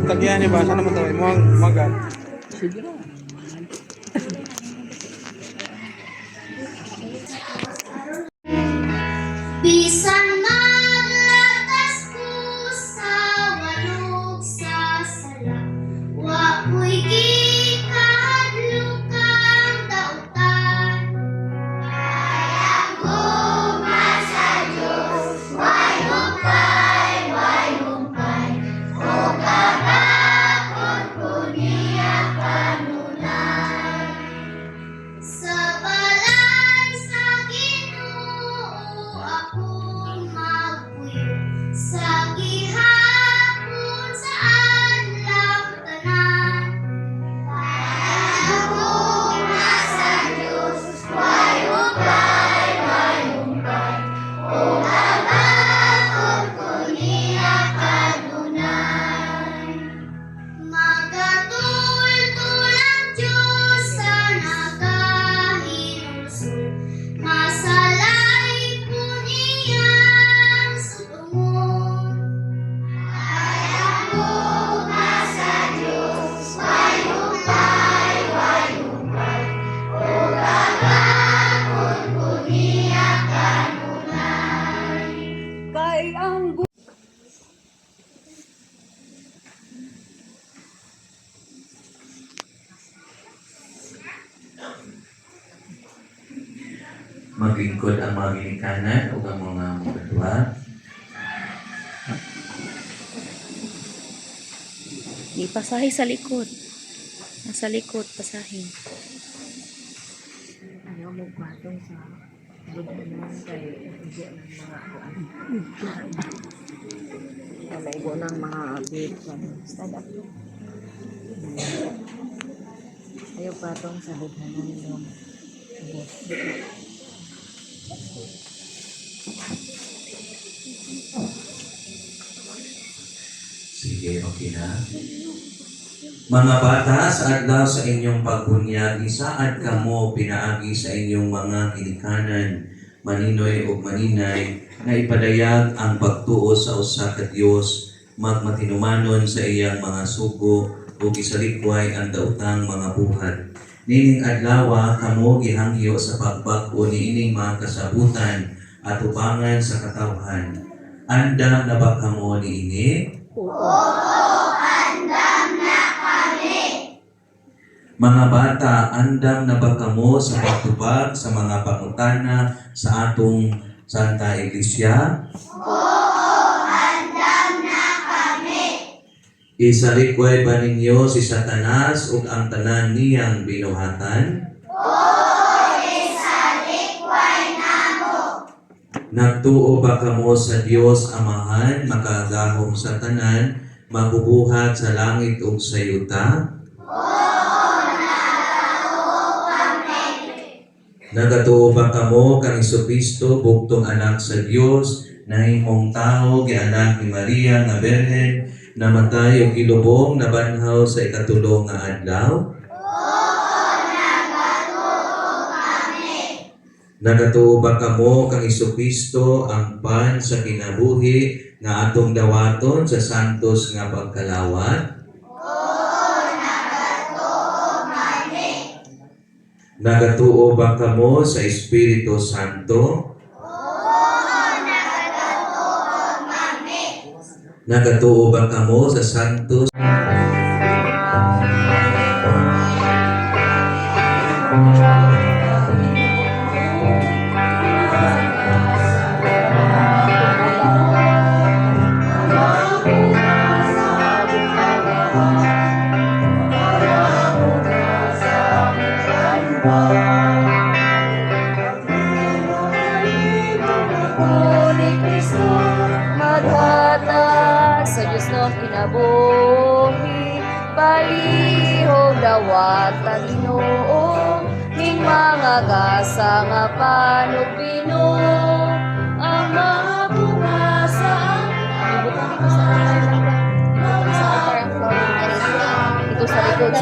Tagyan ba? Saan naman ito? Mukhang magat. Sige na. Bisan maglatas ko sa walog sa sala, wa ko'y gikahadlokang dautan. Kaya ko sa Diyos, way humpay, o kagakon ko niya kanunay. Sa balay sa Ginoo akong magpuyo, sa gihapon sa adlaw tanan. Kaya ako sa Diyos, way humpay, o kagakon ko niya kanunay. Magatultulang Diyos sa nagahinulsol, masalay po niyang sudumon. Kaya mo sa Diyos, way humpay, o kagakon ko niya kanunay. Kay ang maglingkod ang mga ginikanan o ang mga magkatuwa. Ipasahi sa likod. Nasa likod, pasahin. ayaw mo patong sa budanan kay igo ng mga kaya igo ng mga big stand up. Ayaw patong sa budanan yung Sige, okay na. Mga bata, sa adlaw sa inyong pagbunyag, isaad kamo pinaagi sa inyong mga ginikanan, maninoy o maninay, na ipadayag ang pagtuo sa usa ka Dios, magmatinumanon sa iyang mga sugo, o gisalikway ang daotang mga buhat. Nining adlaw kamo gihangyo sa pagbag-o niining mga kasabutan at ubangan sa katawhan. Andam na ba kamo niini? Mga bata, andam na ba kamo sa pagtubag sa mga pangutana sa atong Santa Iglesia? Oo, handam na kami. Isalikway ba ninyo si Satanas ug ang tanan niyang binuhatan? Oo, isalikway namo. Nagtuo ba kamo sa Dios Amahan, makagahom sa tanan, mabubuhat sa langit ug sa yuta? Nagatuo ba kamo kang Jesucristo, bugtong anak sa Dios, nahimong tao, gianak ni Maria nga Berhen, namatay ug gilubong, nabanhaw sa ikatulong nga adlaw? Nagatuo ba kamo kang Jesucristo, ang pan sa kinabuhi nga atong dawaton sa santos nga pagkalawat? Nagatuo ba kamo sa Espiritu Santo? Nagatuo ba kamo sa santos? Ni Kristo, maghatag sa Diyos no kinabuhi, palihog dawat ang Ginoo, ning mga gasa nga panupino, ang mga bunga sa ito sa likod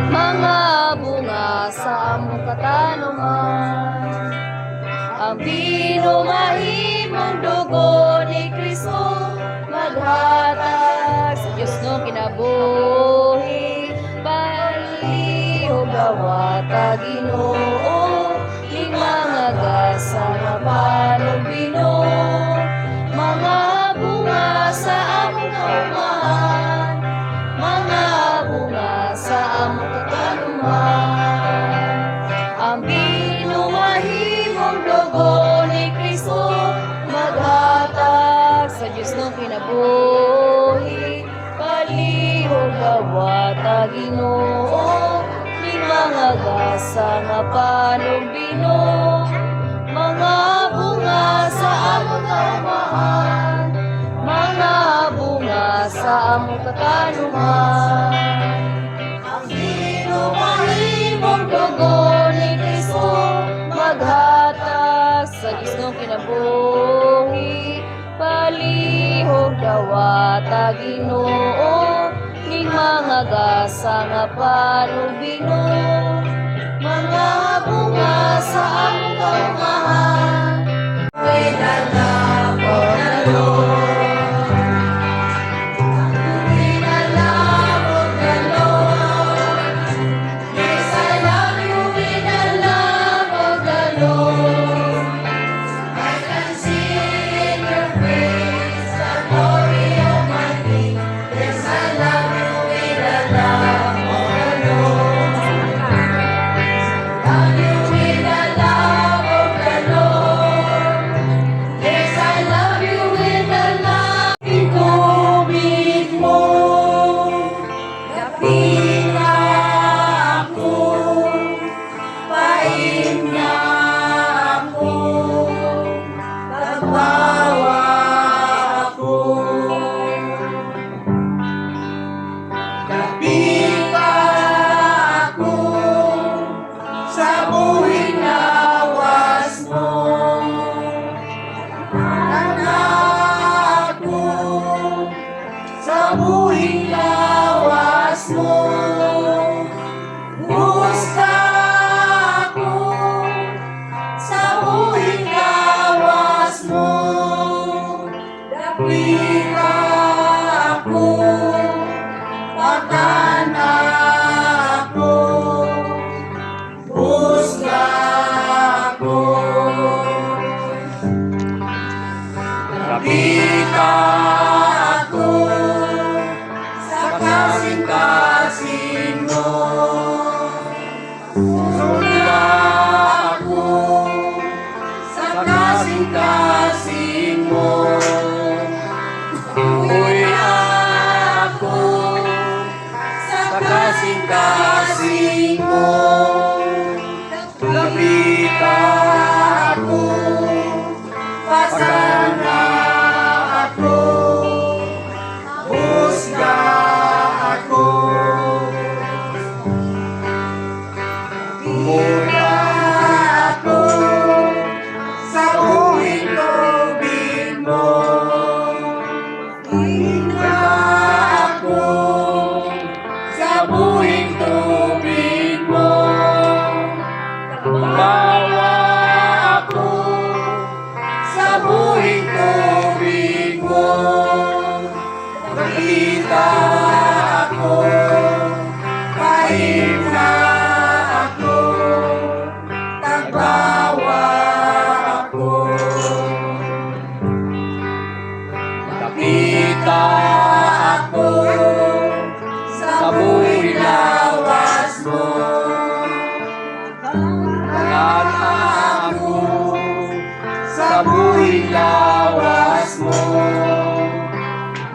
mga bunga sa among katanungan, ang pinumahimong dugo ni Kristo, maghatag sa Diyos no kinabuhi, palihog dawat ang Ginoo, ning mga gasa nga panubino, mga bunga sa among kaumahan, mga bunga sa among katanungan, ang pinumahimong dugo ni Kristo, maghatag sa Diyos no kinabuhi, palihog dawat ang Ginoo, ning mga gasa nga panumbino, mga bunga sa among kaumahan, mga bunga sa among katanungan, ang pinumahimong dugo ni Kristo, maghatag sa Diyos no kinabuhi, palihog dawat ang Ginoo, ning mga gasa nga panubino, mga bunga sa among kaumahan, winalabot na Lord, winalabot na Lord, yes I love you, winalabot na Lord, I can see in your face the glory of my King, yes I love you, winalabot na Lord, love you with the love of the Lord. Yes, I love you with the kasing mo. Lapita ako, pasana ako, husga ako. Mula ako sa buhing tubig mo. Mula ako sa buhing tubig mo. Bawa ako sa buhing tubig mo. Nakita ako, kahit na ako, tagbawa ako. Nakita ako sa buhing lawas mo. Nakita ako sa buhing lawas mo.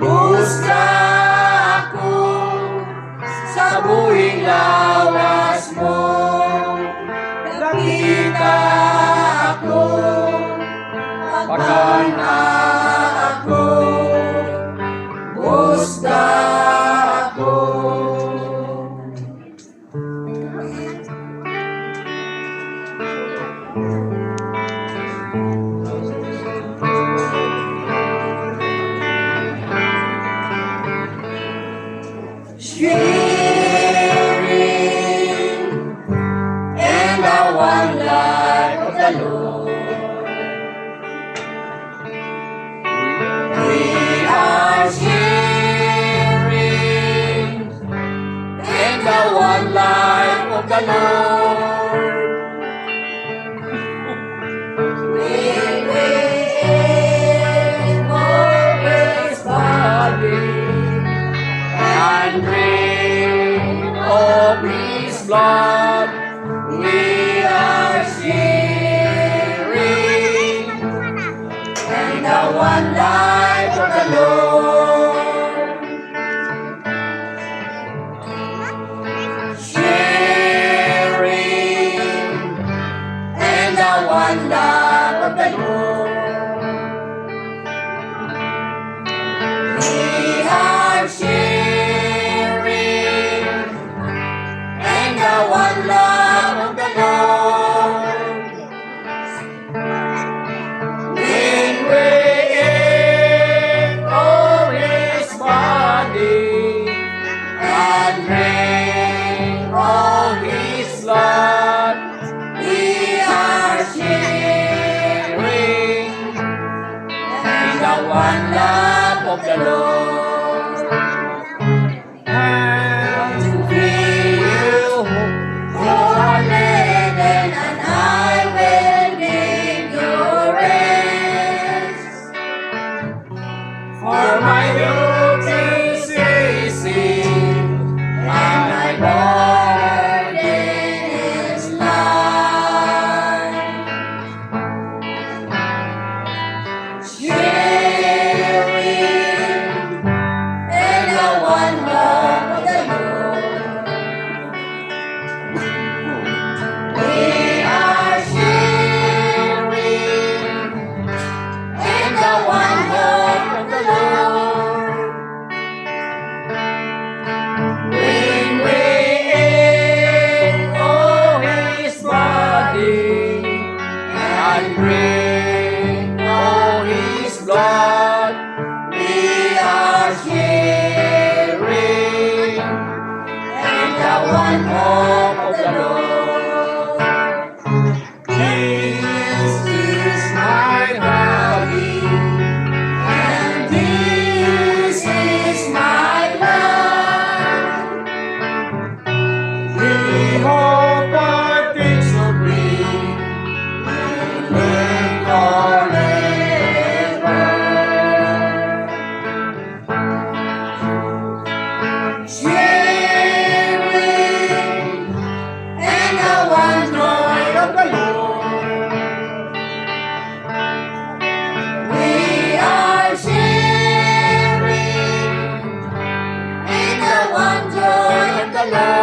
Husga ako sa buhing lawas mo. Nakita ako, pagkana ako, husga ako. Sharing in the one life of the Lord. We are sharing in the one life of the Lord. We will always body and rain of His blood. We are sharing in the one life of the Lord. Sharing in the one life of the Lord. We are sharing in the one love of the Lord. When we echo His body and drink of His blood, we are sharing in the one love of the Lord. And feel for living, and I will give you rest. For my yoke is easy, and my burden is light. Sharing in the one love of the Lord. We are sharing in the one love of the Lord. When we echo His body and drink of His blood, we are sharing in the one hope of the Lord. This is my body, and this is my blood. We hope partakes of me will live forever. Sharing in the one joy of the Lord. We are sharing in the one joy of the Lord.